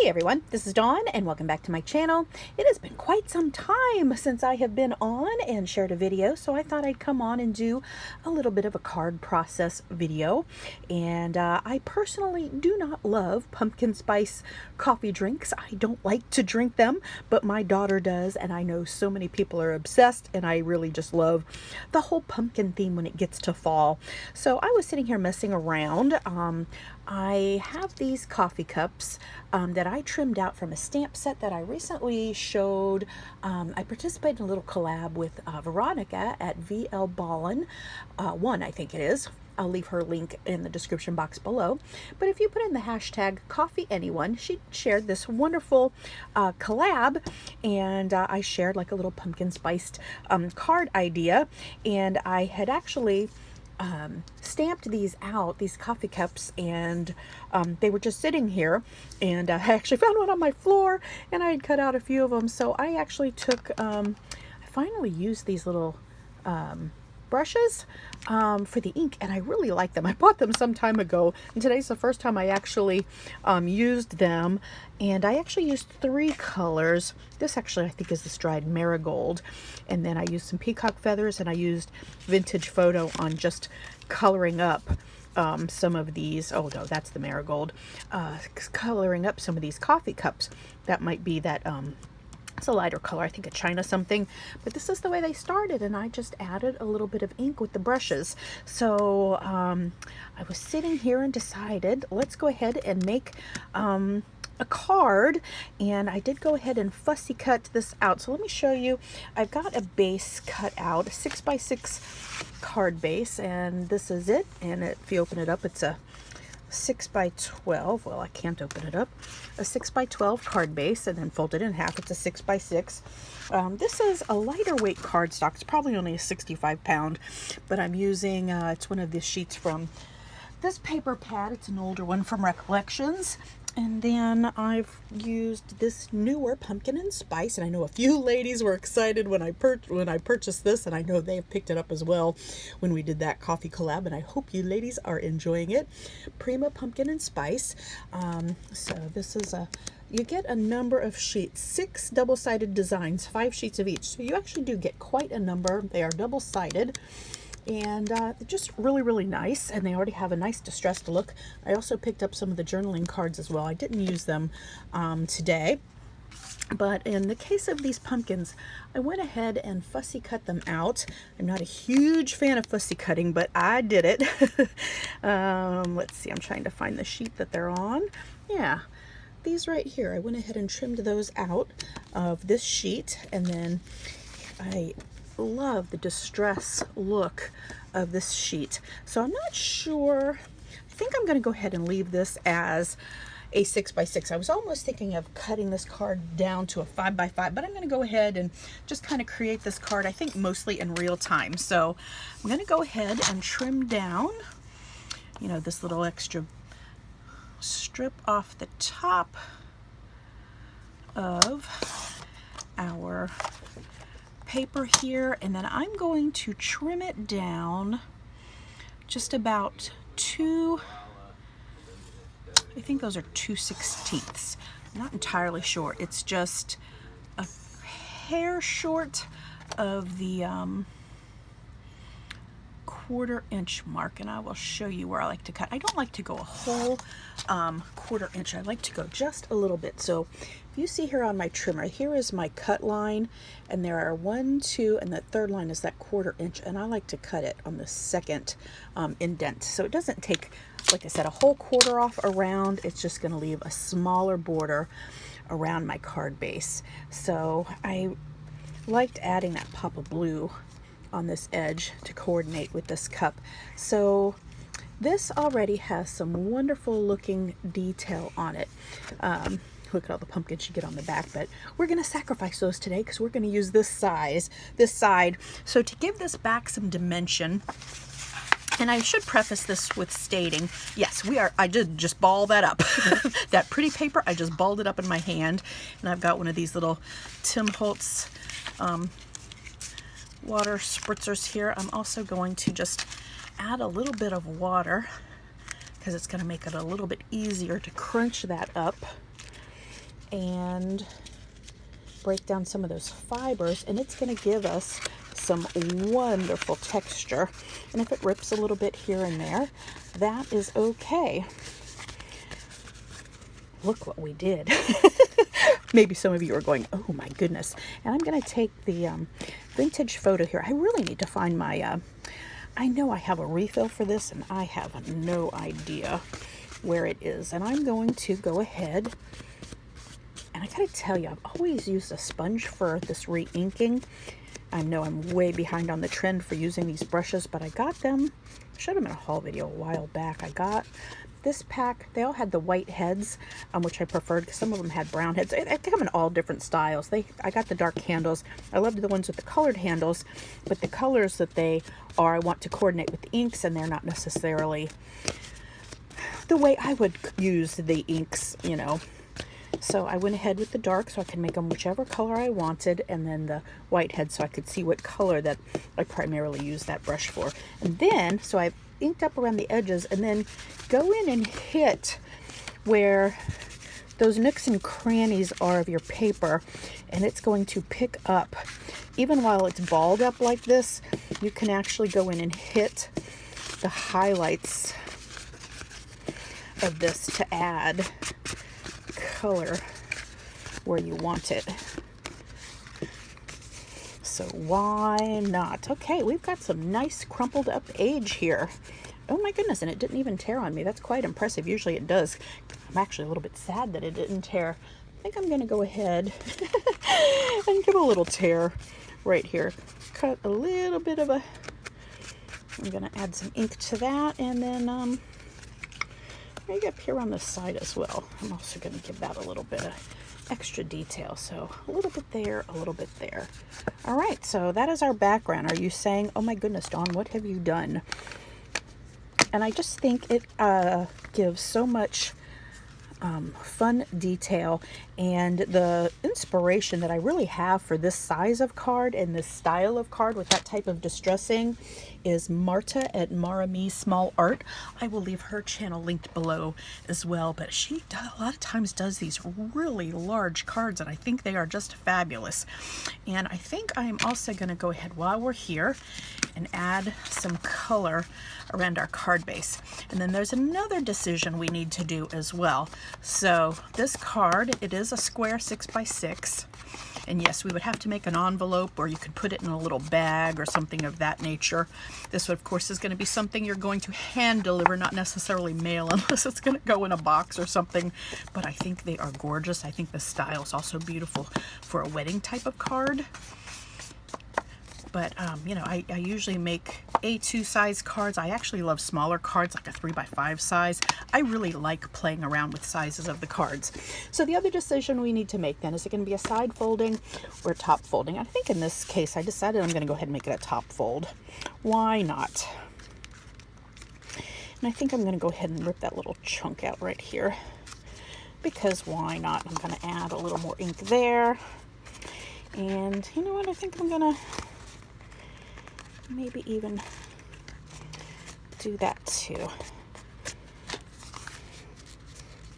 Hey everyone, this is Dawn and welcome back to my channel. It has been quite some time since I have been on and shared a video, so I thought I'd come on and do a little bit of a card process video. And I personally do not love pumpkin spice coffee drinks. I don't like to drink them, but my daughter does, and I know so many people are obsessed, and I really just love the whole pumpkin theme when it gets to fall. So I was sitting here messing around. I have these coffee cups that I trimmed out from a stamp set that I recently showed. I participated in a little collab with Veronica at VL Ballin 1, I think it is. I'll leave her link in the description box below. But if you put in the hashtag coffeeanyone, she shared this wonderful collab, and I shared like a little pumpkin spiced card idea, and I had actually stamped these out, these coffee cups, and they were just sitting here, and I actually found one on my floor, and I had cut out a few of them. So I actually took, I finally used these little brushes for the ink, and I really like them. I bought them some time ago, and today's the first time I actually used them, and I actually used 3 colors. This actually I think is the Stride Marigold, and then I used some peacock feathers, and I used Vintage Photo on just coloring up some of these. Oh no, that's the Marigold. Coloring up some of these coffee cups. That might be that it's a lighter color, I think a China something, but this is the way they started, and I just added a little bit of ink with the brushes. So I was sitting here and decided, let's go ahead and make a card, and I did go ahead and fussy cut this out. So let me show you. I've got a base cut out, a 6x6 card base, and this is it. And if you open it up, it's a 6x12. Well, I can't open it up. A 6x12 card base, and then fold it in half. It's a 6x6. This is a lighter weight cardstock. It's probably only a 65 pound, but I'm using it's one of the sheets from this paper pad. It's an older one from Recollections. And then I've used this newer Pumpkin and Spice, and I know a few ladies were excited when I purchased this, and I know they've picked it up as well when we did that coffee collab, and I hope you ladies are enjoying it. Prima Pumpkin and Spice. So this is you get a number of sheets, 6 double-sided designs, 5 sheets of each. So you actually do get quite a number. They are double-sided. And just really, really nice, and they already have a nice distressed look. I also picked up some of the journaling cards as well. I didn't use them today, but in the case of these pumpkins, I went ahead and fussy cut them out. I'm not a huge fan of fussy cutting, but I did it. Let's see, I'm trying to find the sheet that they're on. Yeah, these right here, I went ahead and trimmed those out of this sheet, and then I love the distress look of this sheet. So I'm not sure. I think I'm going to go ahead and leave this as a 6x6. I was almost thinking of cutting this card down to a 5x5, but I'm going to go ahead and just kind of create this card, I think mostly in real time. So I'm going to go ahead and trim down, you know, this little extra strip off the top of our paper here, and then I'm going to trim it down just about 2, I think those are 2/16. I'm not entirely sure. It's just a hair short of the 1/4 inch mark, and I will show you where I like to cut. I don't like to go a whole 1/4 inch. I like to go just a little bit. So if you see here on my trimmer, here is my cut line, and there are 1, 2, and the third line is that 1/4 inch, and I like to cut it on the second indent. So it doesn't take, like I said, a whole 1/4 off around. It's just going to leave a smaller border around my card base. So I liked adding that pop of blue on this edge to coordinate with this cup. So this already has some wonderful looking detail on it. Look at all the pumpkins you get on the back, but we're going to sacrifice those today because we're going to use this side. So to give this back some dimension, and I should preface this with stating, yes, I did just ball that up. That pretty paper, I just balled it up in my hand, and I've got one of these little Tim Holtz water spritzers here. I'm also going to just add a little bit of water because it's going to make it a little bit easier to crunch that up. and break down some of those fibers, and it's going to give us some wonderful texture. And if it rips a little bit here and there, that is okay. Look what we did. Maybe some of you are going, oh my goodness. And I'm going to take the vintage photo here. I really need to find my, I know I have a refill for this and I have no idea where it is. And I'm going to go ahead, and I gotta tell you, I've always used a sponge for this re-inking. I know I'm way behind on the trend for using these brushes, but I got them, I showed them in a haul video a while back. I got this pack. They all had the white heads, which I preferred because some of them had brown heads. They come in all different styles. I got the dark handles. I loved the ones with the colored handles, but the colors that they are, I want to coordinate with the inks, and they're not necessarily the way I would use the inks, you know. So I went ahead with the dark so I could make them whichever color I wanted, and then the white head so I could see what color that I primarily use that brush for. And then, so I've inked up around the edges, and then go in and hit where those nooks and crannies are of your paper, and it's going to pick up. Even while it's balled up like this, you can actually go in and hit the highlights of this to add color where you want it. So why not? Okay, we've got some nice crumpled up edge here. Oh my goodness, and it didn't even tear on me. That's quite impressive. Usually it does. I'm actually a little bit sad that it didn't tear. I think I'm going to go ahead and give a little tear right here. Cut a little bit of a, I'm going to add some ink to that, and then maybe up here on the side as well. I'm also going to give that a little bit of extra detail. So a little bit there, a little bit there. All right, so that is our background. Are you saying, oh my goodness, Dawn, what have you done? And I just think it gives so much fun detail, and the inspiration that I really have for this size of card and this style of card with that type of distressing is Marta at Maremi Small Art. I will leave her channel linked below as well, but she a lot of times does these really large cards, and I think they are just fabulous. And I think I'm also going to go ahead while we're here and add some color around our card base. And then there's another decision we need to do as well. So this card, it is a square 6x6. And yes, we would have to make an envelope, or you could put it in a little bag or something of that nature. This, of course, is going to be something you're going to hand deliver, not necessarily mail, unless it's going to go in a box or something. But I think they are gorgeous. I think the style is also beautiful for a wedding type of card. But, you know, I usually make A2 size cards. I actually love smaller cards, like a 3x5 size. I really like playing around with sizes of the cards. So the other decision we need to make then, is it going to be a side folding or a top folding? I think in this case, I decided I'm going to go ahead and make it a top fold. Why not? And I think I'm going to go ahead and rip that little chunk out right here, because why not? I'm going to add a little more ink there. And you know what? I think I'm going to maybe even do that too.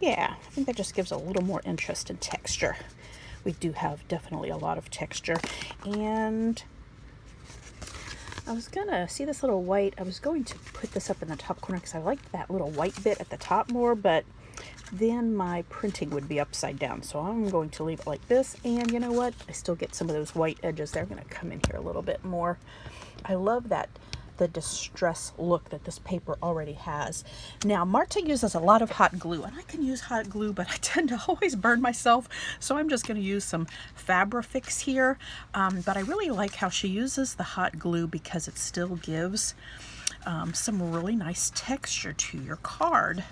Yeah, I think that just gives a little more interest and texture. We do have definitely a lot of texture. And I was gonna see this little white, I was going to put this up in the top corner because I like that little white bit at the top more, but then my printing would be upside down. So I'm going to leave it like this. And you know what? I still get some of those white edges there. I'm going to come in here a little bit more. I love that, the distress look that this paper already has. Now, Marta uses a lot of hot glue, and I can use hot glue, but I tend to always burn myself. So I'm just going to use some Fabrifix here. But I really like how she uses the hot glue because it still gives some really nice texture to your card.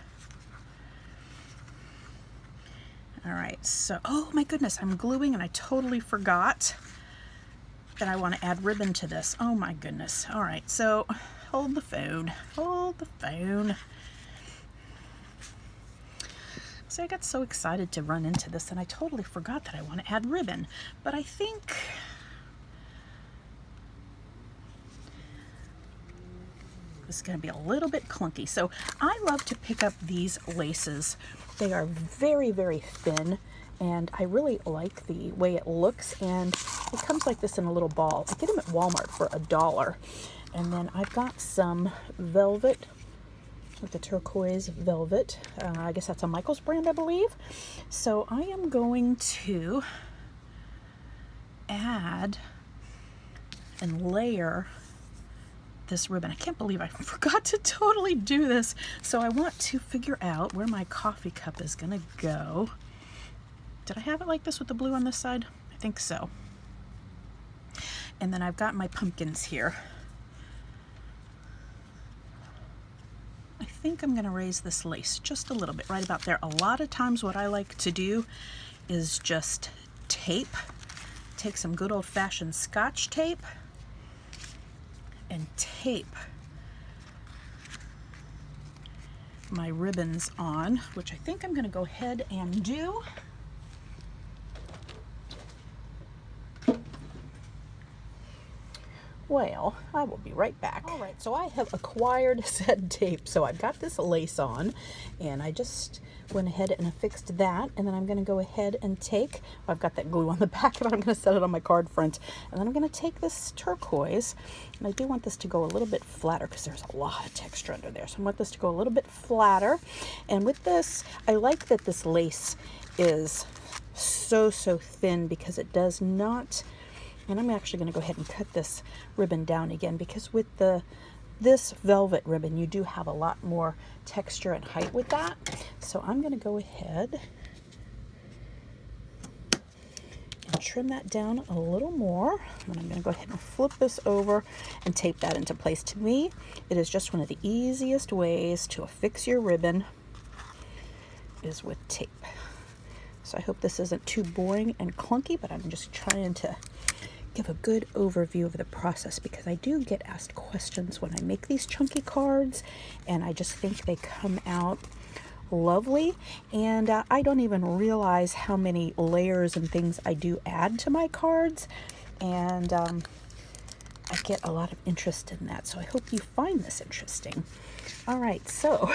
All right, so, oh my goodness, I'm gluing and I totally forgot that I want to add ribbon to this. Oh my goodness. All right, so hold the phone, hold the phone. So I got so excited to run into this and I totally forgot that I want to add ribbon, but I think this is going to be a little bit clunky. So I love to pick up these laces. They are very, very thin, and I really like the way it looks, and it comes like this in a little ball. I get them at Walmart for $1. And then I've got some velvet, like the turquoise velvet. I guess that's a Michael's brand, I believe. So I am going to add and layer this ribbon. I can't believe I forgot to totally do this. So I want to figure out where my coffee cup is gonna go. Did I have it like this with the blue on this side? I think so. And then I've got my pumpkins here. I think I'm gonna raise this lace just a little bit, right about there. A lot of times what I like to do is just tape. Take some good old-fashioned Scotch tape and tape my ribbons on, which I think I'm gonna go ahead and do. Well, I will be right back. All right, so I have acquired said tape. So I've got this lace on, and I just went ahead and affixed that, and then I'm gonna go ahead and take, I've got that glue on the back of it, I'm gonna set it on my card front, and then I'm gonna take this turquoise, and I do want this to go a little bit flatter because there's a lot of texture under there. So I want this to go a little bit flatter, and with this, I like that this lace is so thin because it does not. And I'm actually going to go ahead and cut this ribbon down again, because with this velvet ribbon, you do have a lot more texture and height with that. So I'm going to go ahead and trim that down a little more. And I'm going to go ahead and flip this over and tape that into place. To me, it is just one of the easiest ways to affix your ribbon is with tape. So I hope this isn't too boring and clunky, but I'm just trying to give a good overview of the process, because I do get asked questions when I make these chunky cards, and I just think they come out lovely, and I don't even realize how many layers and things I do add to my cards, and I get a lot of interest in that, so I hope you find this interesting. All right, so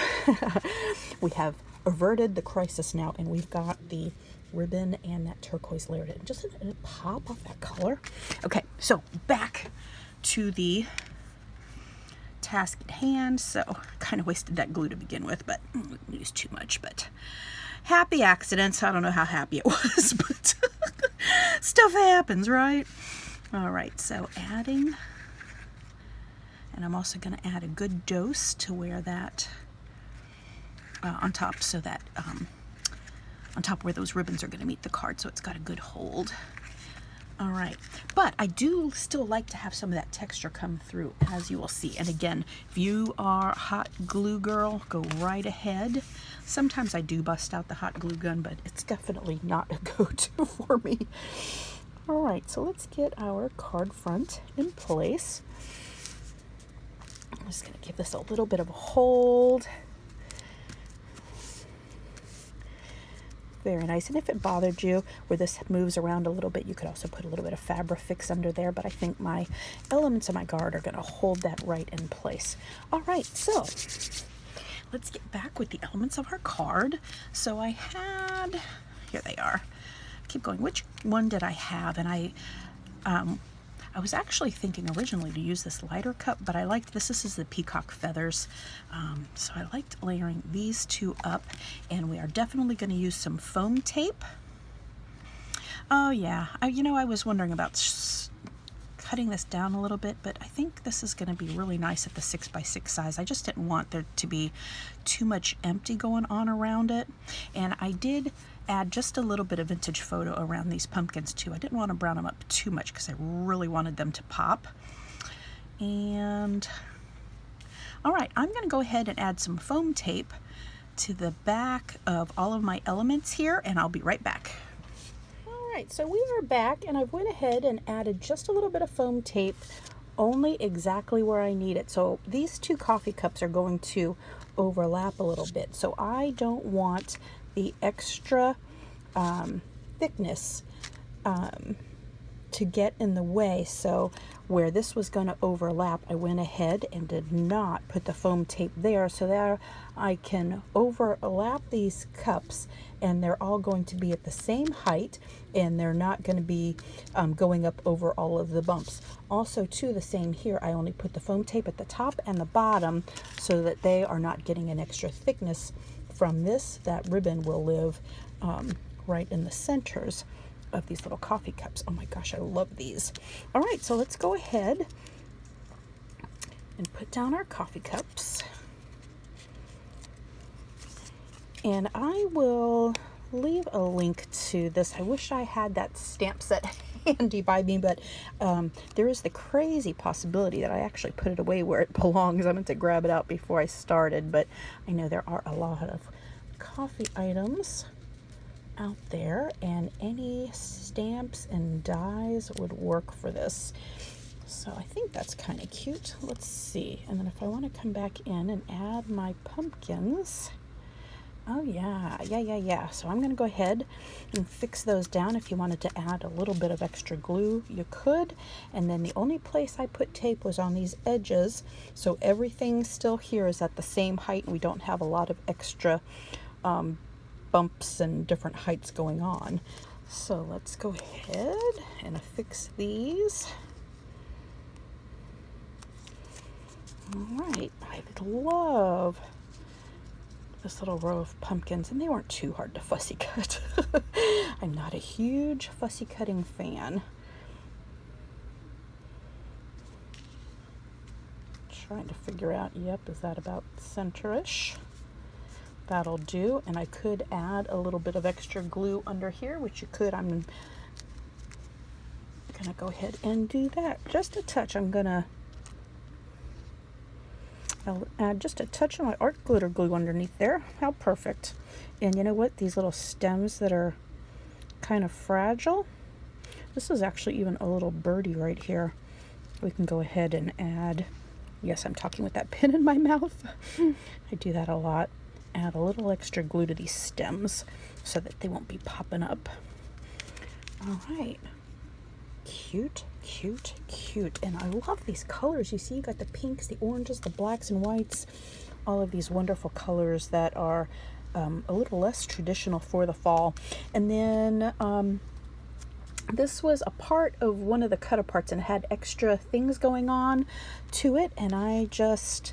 we have averted the crisis now, and we've got the ribbon and that turquoise layered in. Just a pop of that color. Okay, so back to the task at hand. So kind of wasted that glue to begin with, but used too much, but happy accidents. I don't know how happy it was, but stuff happens, right? All right, so adding, and I'm also going to add a good dose to wear that on top, so that on top where those ribbons are going to meet the card, so it's got a good hold. All right, but I do still like to have some of that texture come through, as you will see. And again, if you are a hot glue girl, go right ahead. Sometimes I do bust out the hot glue gun, but it's definitely not a go-to for me. All right, so let's get our card front in place. I'm just going to give this a little bit of a hold. Very nice. And if it bothered you where this moves around a little bit, you could also put a little bit of Fabrifix under there, but I think my elements of my card are going to hold that right in place. All right, so let's get back with the elements of our card. So I had, here they are. Keep going. Which one did I have? And I was actually thinking originally to use this lighter cup, but I liked this. This is the peacock feathers. So I liked layering these two up, and we are definitely going to use some foam tape. Oh yeah, I was wondering about cutting this down a little bit, but I think this is going to be really nice at the 6x6 size. I just didn't want there to be too much empty going on around it. And I did add just a little bit of vintage photo around these pumpkins too. I didn't want to brown them up too much because I really wanted them to pop. And all right, I'm going to go ahead and add some foam tape to the back of all of my elements here, and I'll be right back. All right, so we are back, and I went ahead and added just a little bit of foam tape, only exactly where I need it. So these two coffee cups are going to overlap a little bit, so I don't want the extra thickness to get in the way. So where this was going to overlap, I went ahead and did not put the foam tape there, so that I can overlap these cups and they're all going to be at the same height and they're not going to be going up over all of the bumps. Also too, the same here, I only put the foam tape at the top and the bottom so that they are not getting an extra thickness from this. That ribbon will live right in the centers of these little coffee cups. Oh my gosh, I love these. All right, so let's go ahead and put down our coffee cups. And I will leave a link to this. I wish I had that stamp set handy by me, but there is the crazy possibility that I actually put it away where it belongs. I meant to grab it out before I started, but I know there are a lot of coffee items out there, and any stamps and dies would work for this. So I think that's kind of cute. Let's see. And then if I want to come back in and add my pumpkins, oh yeah. So I'm going to go ahead and fix those down. If you wanted to add a little bit of extra glue, you could. And then the only place I put tape was on these edges, so everything still here is at the same height and we don't have a lot of extra bumps and different heights going on. So let's go ahead and affix these. All right, I love this little row of pumpkins, and they weren't too hard to fussy cut. I'm not a huge fussy cutting fan. Trying to figure out, yep, is that about center-ish? That'll do. And I could add a little bit of extra glue under here, which you could. I'm gonna go ahead and do that. Just a touch. I'll add just a touch of my art glitter glue underneath there. How perfect. And you know what? These little stems that are kind of fragile, this is actually even a little birdie right here. We can go ahead and add, yes, I'm talking with that pin in my mouth. I do that a lot. Add a little extra glue to these stems so that they won't be popping up. All right. Cute, cute, cute. And I love these colors. You see, you got the pinks, the oranges, the blacks and whites, all of these wonderful colors that are a little less traditional for the fall. And then this was a part of one of the cut aparts and had extra things going on to it, and I just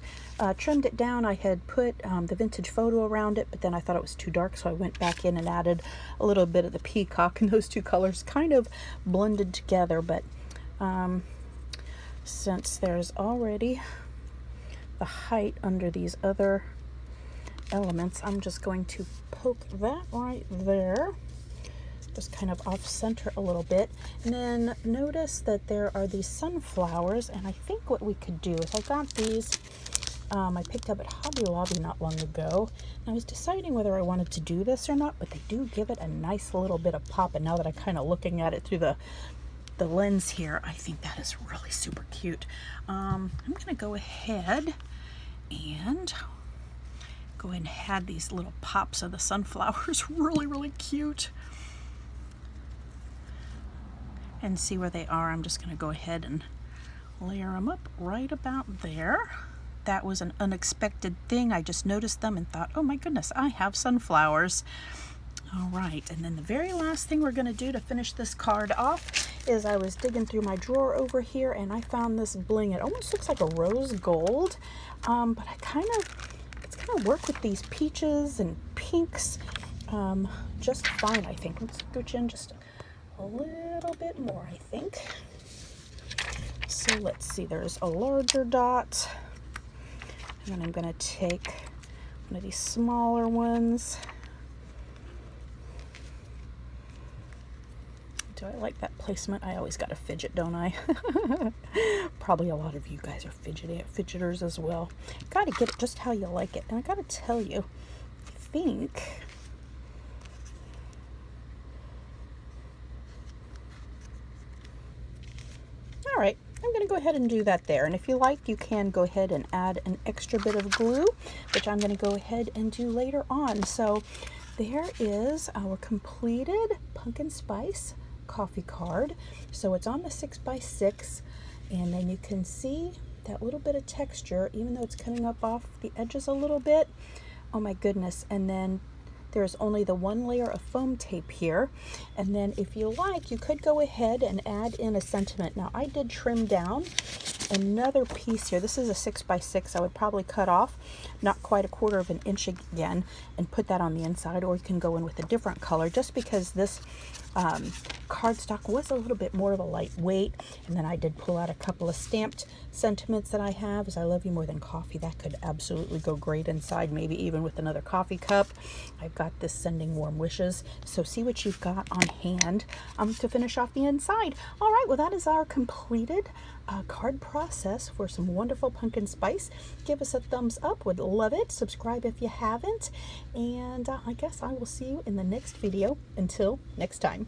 trimmed it down. I had put the vintage photo around it, but then I thought it was too dark, so I went back in and added a little bit of the peacock, and those two colors kind of blended together. But since there's already the height under these other elements, I'm just going to poke that right there, just kind of off center a little bit. And then notice that there are these sunflowers, and I think what we could do is, I got these, I picked up at Hobby Lobby not long ago, and I was deciding whether I wanted to do this or not, but they do give it a nice little bit of pop. And now that I'm kind of looking at it through the lens here, I think that is really super cute. I'm gonna go ahead and add these little pops of the sunflowers. Really cute. And see where they are. I'm just going to go ahead and layer them up right about there. That was an unexpected thing. I just noticed them and thought, oh my goodness, I have sunflowers. All right, and then the very last thing we're going to do to finish this card off is, I was digging through my drawer over here and I found this bling. It almost looks like a rose gold, but it's kind of work with these peaches and pinks just fine, I think. Let's scooch in just a little bit more, I think. So let's see, there's a larger dot, and then I'm going to take one of these smaller ones. Do I like that placement? I always got to fidget, don't I? Probably a lot of you guys are fidgeters as well. Got to get it just how you like it. And I got to tell you, I think all right, I'm going to go ahead and do that there. And if you like, you can go ahead and add an extra bit of glue, which I'm going to go ahead and do later on. So there is our completed Pumpkin Spice coffee card. So it's on the 6x6, and then you can see that little bit of texture, even though it's coming up off the edges a little bit. Oh my goodness. And then there's only the one layer of foam tape here. And then if you like, you could go ahead and add in a sentiment. Now I did trim down another piece here. This is a 6x6. I would probably cut off not quite 1/4 of an inch again and put that on the inside, or you can go in with a different color, just because this cardstock was a little bit more of a lightweight. And then I did pull out a couple of stamped sentiments that I have, as I love you more than coffee. That could absolutely go great inside, maybe even with another coffee cup. I've got this sending warm wishes. So see what you've got on hand to finish off the inside. All right, well, that is our completed card process for some wonderful pumpkin spice. Give us a thumbs up, would love it. Subscribe if you haven't, and I guess I will see you in the next video. Until next time.